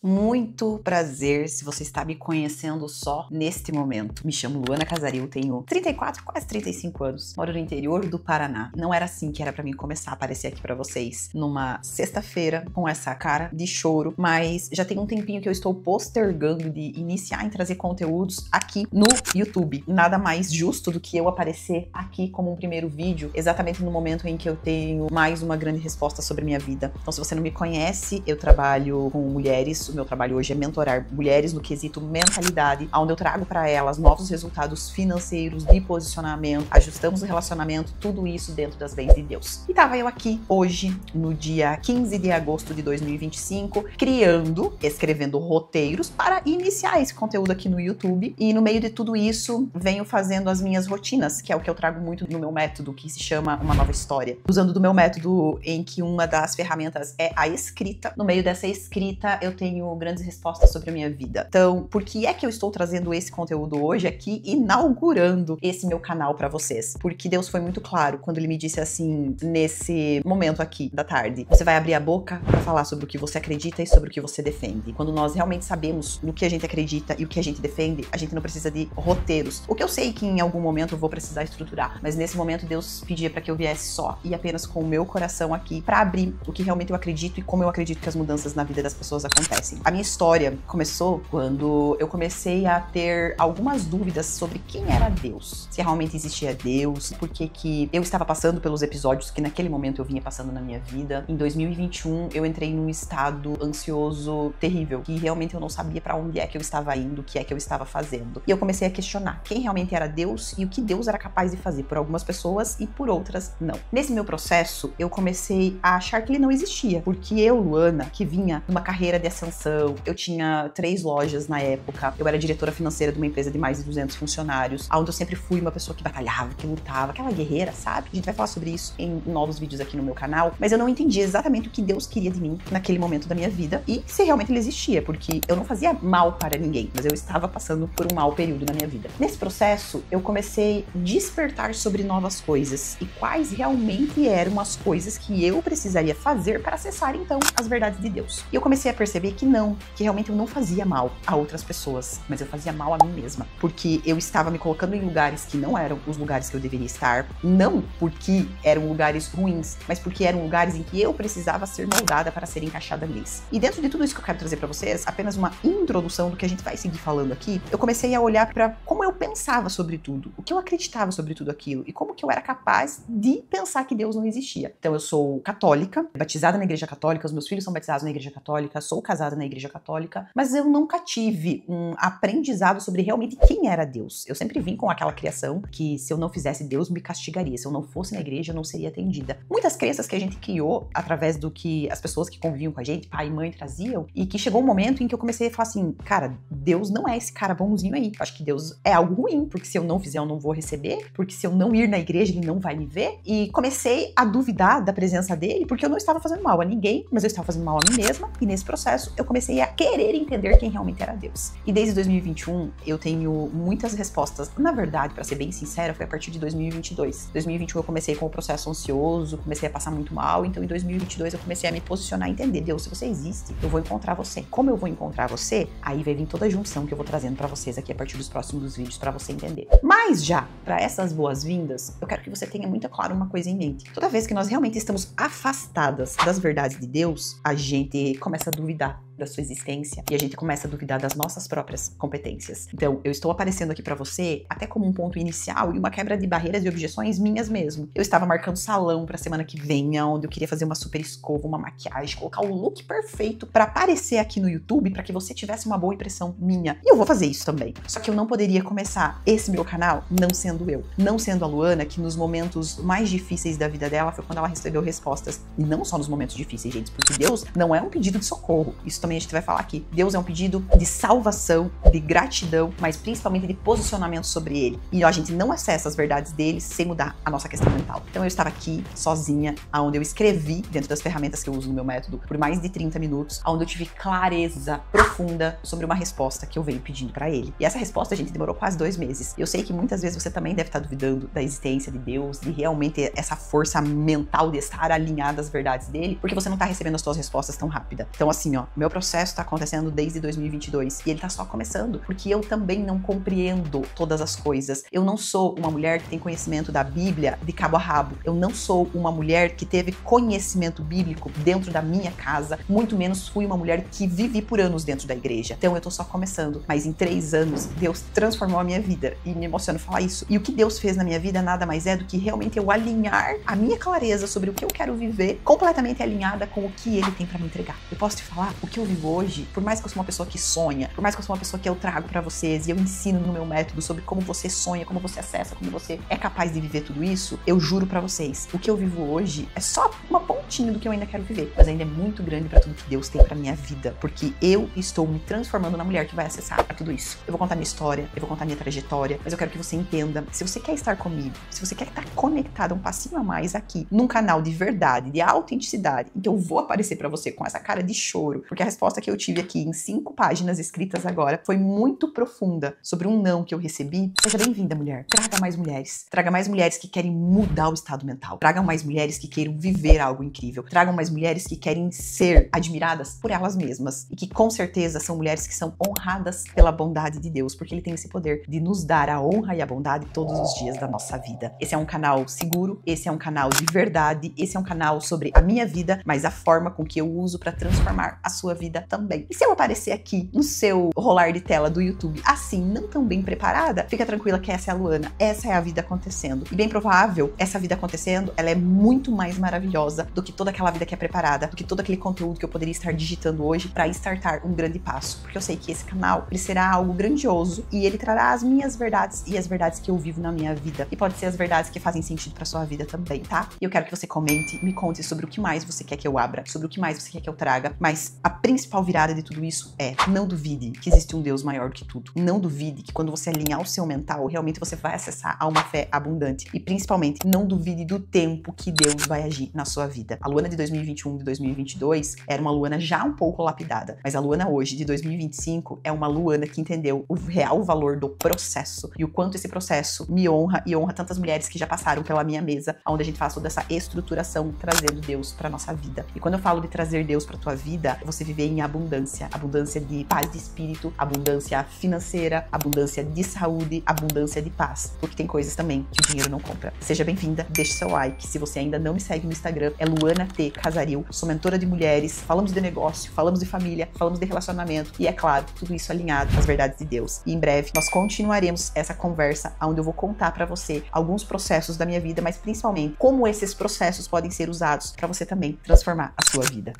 Muito prazer se você está me conhecendo só neste momento. Me chamo Luana Casaril, tenho 34, quase 35 anos, moro no interior do Paraná. Não era assim que era pra mim começar a aparecer aqui pra vocês numa sexta-feira com essa cara de choro, mas já tem um tempinho que eu estou postergando de iniciar em trazer conteúdos aqui no YouTube. Nada mais justo do que eu aparecer aqui como um primeiro vídeo, exatamente no momento em que eu tenho mais uma grande resposta sobre minha vida. Então, se você não me conhece, eu trabalho com mulheres. O meu trabalho hoje é mentorar mulheres no quesito mentalidade, onde eu trago para elas novos resultados financeiros, de posicionamento, ajustamos o relacionamento, tudo isso dentro das leis de Deus. E tava eu aqui hoje, no dia 15 de agosto de 2025, escrevendo roteiros para iniciar esse conteúdo aqui no YouTube. E no meio de tudo isso, venho fazendo as minhas rotinas, que é o que eu trago muito no meu método, que se chama Uma Nova História. Usando do meu método em que uma das ferramentas é a escrita. No meio dessa escrita, eu tenho grandes respostas sobre a minha vida. Então, por que é que eu estou trazendo esse conteúdo hoje aqui, inaugurando esse meu canal para vocês? Porque Deus foi muito claro quando ele me disse assim, nesse momento aqui da tarde: você vai abrir a boca para falar sobre o que você acredita e sobre o que você defende. Quando nós realmente sabemos no que a gente acredita e o que a gente defende, a gente não precisa de roteiros. O que eu sei que em algum momento eu vou precisar estruturar, mas nesse momento Deus pedia para que eu viesse só e apenas com o meu coração aqui para abrir o que realmente eu acredito e como eu acredito que as mudanças na vida das pessoas acontecem. A minha história começou quando eu comecei a ter algumas dúvidas sobre quem era Deus, se realmente existia Deus, por que eu estava passando pelos episódios que naquele momento eu vinha passando na minha vida. Em 2021 eu entrei num estado ansioso terrível, que realmente eu não sabia para onde é que eu estava indo, o que é que eu estava fazendo. E eu comecei a questionar quem realmente era Deus e o que Deus era capaz de fazer por algumas pessoas e por outras não. Nesse meu processo eu comecei a achar que ele não existia, porque eu, Luana, que vinha numa carreira de ascensão, eu tinha 3 lojas na época, eu era diretora financeira de uma empresa de mais de 200 funcionários, onde eu sempre fui uma pessoa que batalhava, que lutava, aquela guerreira, sabe? A gente vai falar sobre isso em novos vídeos aqui no meu canal, mas eu não entendia exatamente o que Deus queria de mim naquele momento da minha vida e se realmente ele existia, porque eu não fazia mal para ninguém, mas eu estava passando por um mau período na minha vida. Nesse processo, eu comecei a despertar sobre novas coisas e quais realmente eram as coisas que eu precisaria fazer para acessar, então, as verdades de Deus. E eu comecei a perceber que realmente eu não fazia mal a outras pessoas, mas eu fazia mal a mim mesma, porque eu estava me colocando em lugares que não eram os lugares que eu deveria estar, não porque eram lugares ruins, mas porque eram lugares em que eu precisava ser moldada para ser encaixada neles. E dentro de tudo isso que eu quero trazer para vocês, apenas uma introdução do que a gente vai seguir falando aqui, eu comecei a olhar para como eu pensava sobre tudo, o que eu acreditava sobre tudo aquilo e como que eu era capaz de pensar que Deus não existia. Então eu sou católica, batizada na igreja católica, os meus filhos são batizados na igreja católica, sou casada na igreja católica, mas eu nunca tive um aprendizado sobre realmente quem era Deus. Eu sempre vim com aquela criação que se eu não fizesse, Deus me castigaria. Se eu não fosse na igreja, eu não seria atendida. Muitas crenças que a gente criou através do que as pessoas que conviviam com a gente, pai e mãe, traziam, e que chegou um momento em que eu comecei a falar assim, cara, Deus não é esse cara bonzinho aí. Eu acho que Deus é algo ruim, porque se eu não fizer, eu não vou receber, porque se eu não ir na igreja, ele não vai me ver. E comecei a duvidar da presença dele, porque eu não estava fazendo mal a ninguém, mas eu estava fazendo mal a mim mesma, e nesse processo eu comecei a querer entender quem realmente era Deus. E desde 2021 eu tenho muitas respostas. Na verdade, para ser bem sincera, foi a partir de 2022. 2021 eu comecei com o processo ansioso, comecei a passar muito mal, então em 2022 eu comecei a me posicionar e entender, Deus, se você existe, eu vou encontrar você. Como eu vou encontrar você? Aí vai vir toda a junção que eu vou trazendo para vocês aqui a partir dos próximos vídeos para você entender. Mas já, para essas boas-vindas, eu quero que você tenha muito claro uma coisa em mente. Toda vez que nós realmente estamos afastadas das verdades de Deus, a gente começa a duvidar da sua existência e a gente começa a duvidar das nossas próprias competências. Então, eu estou aparecendo aqui pra você até como um ponto inicial e uma quebra de barreiras e objeções minhas mesmo. Eu estava marcando salão pra semana que vem, onde eu queria fazer uma super escova, uma maquiagem, colocar o look perfeito pra aparecer aqui no YouTube, pra que você tivesse uma boa impressão minha. E eu vou fazer isso também. Só que eu não poderia começar esse meu canal não sendo eu. Não sendo a Luana, que nos momentos mais difíceis da vida dela foi quando ela recebeu respostas. E não só nos momentos difíceis, gente, porque Deus não é um pedido de socorro. Isso também a gente vai falar aqui. Deus é um pedido de salvação, de gratidão, mas principalmente de posicionamento sobre ele. E a gente não acessa as verdades dele sem mudar a nossa questão mental. Então eu estava aqui, sozinha, onde eu escrevi, dentro das ferramentas que eu uso no meu método, por mais de 30 minutos, onde eu tive clareza profunda sobre uma resposta que eu venho pedindo pra ele. E essa resposta, gente, demorou quase 2 meses. Eu sei que muitas vezes você também deve estar duvidando da existência de Deus, de realmente essa força mental de estar alinhada às verdades dele, porque você não tá recebendo as suas respostas tão rápida. Então assim, ó, meu processo tá acontecendo desde 2022 e ele tá só começando, porque eu também não compreendo todas as coisas. Eu não sou uma mulher que tem conhecimento da Bíblia de cabo a rabo. Eu não sou uma mulher que teve conhecimento bíblico dentro da minha casa, muito menos fui uma mulher que vivi por anos dentro da igreja. Então eu tô só começando, mas em 3 anos Deus transformou a minha vida e me emociona falar isso. E o que Deus fez na minha vida nada mais é do que realmente eu alinhar a minha clareza sobre o que eu quero viver, completamente alinhada com o que Ele tem pra me entregar. Eu posso te falar, o que eu vivo hoje, por mais que eu sou uma pessoa que sonha, por mais que eu sou uma pessoa que eu trago pra vocês e eu ensino no meu método sobre como você sonha, como você acessa, como você é capaz de viver tudo isso, eu juro pra vocês, o que eu vivo hoje é só uma pontinha do que eu ainda quero viver, mas ainda é muito grande pra tudo que Deus tem pra minha vida, porque eu estou me transformando na mulher que vai acessar tudo isso. Eu vou contar minha história, eu vou contar minha trajetória, mas eu quero que você entenda, se você quer estar comigo, se você quer estar conectada um passinho a mais aqui, num canal de verdade, de autenticidade, em que eu vou aparecer pra você com essa cara de choro, porque a resposta que eu tive aqui em 5 páginas escritas agora foi muito profunda sobre um não que eu recebi. Seja bem-vinda, mulher. Traga mais mulheres. Traga mais mulheres que querem mudar o estado mental. Tragam mais mulheres que queiram viver algo incrível. Tragam mais mulheres que querem ser admiradas por elas mesmas e que com certeza são mulheres que são honradas pela bondade de Deus, porque Ele tem esse poder de nos dar a honra e a bondade todos os dias da nossa vida. Esse é um canal seguro, esse é um canal de verdade, esse é um canal sobre a minha vida, mas a forma com que eu uso para transformar a sua vida também. E se eu aparecer aqui no seu rolar de tela do YouTube assim, não tão bem preparada, fica tranquila que essa é a Luana, essa é a vida acontecendo. E bem provável, essa vida acontecendo, ela é muito mais maravilhosa do que toda aquela vida que é preparada, do que todo aquele conteúdo que eu poderia estar digitando hoje para startar um grande passo. Porque eu sei que esse canal, ele será algo grandioso e ele trará as minhas verdades e as verdades que eu vivo na minha vida. E pode ser as verdades que fazem sentido para sua vida também, tá? E eu quero que você comente, me conte sobre o que mais você quer que eu abra, sobre o que mais você quer que eu traga, mas a principal virada de tudo isso é: não duvide que existe um Deus maior do que tudo. Não duvide que quando você alinhar o seu mental, realmente você vai acessar a uma fé abundante. E principalmente, não duvide do tempo que Deus vai agir na sua vida. A Luana de 2021 e 2022 era uma Luana já um pouco lapidada, mas a Luana hoje, de 2025, é uma Luana que entendeu o real valor do processo e o quanto esse processo me honra e honra tantas mulheres que já passaram pela minha mesa, onde a gente faz toda essa estruturação, trazendo Deus pra nossa vida. E quando eu falo de trazer Deus pra tua vida, é você viver em abundância. Abundância de paz de espírito, abundância financeira, abundância de saúde, abundância de paz. Porque tem coisas também que o dinheiro não compra. Seja bem-vinda, deixe seu like. Se você ainda não me segue no Instagram, é Luana T. Casaril. Sou mentora de mulheres, falamos de negócio, falamos de família, falamos de relacionamento e, é claro, tudo isso alinhado às verdades de Deus. E em breve nós continuaremos essa conversa onde eu vou contar pra você alguns processos da minha vida, mas principalmente como esses processos podem ser usados pra você também transformar a sua vida.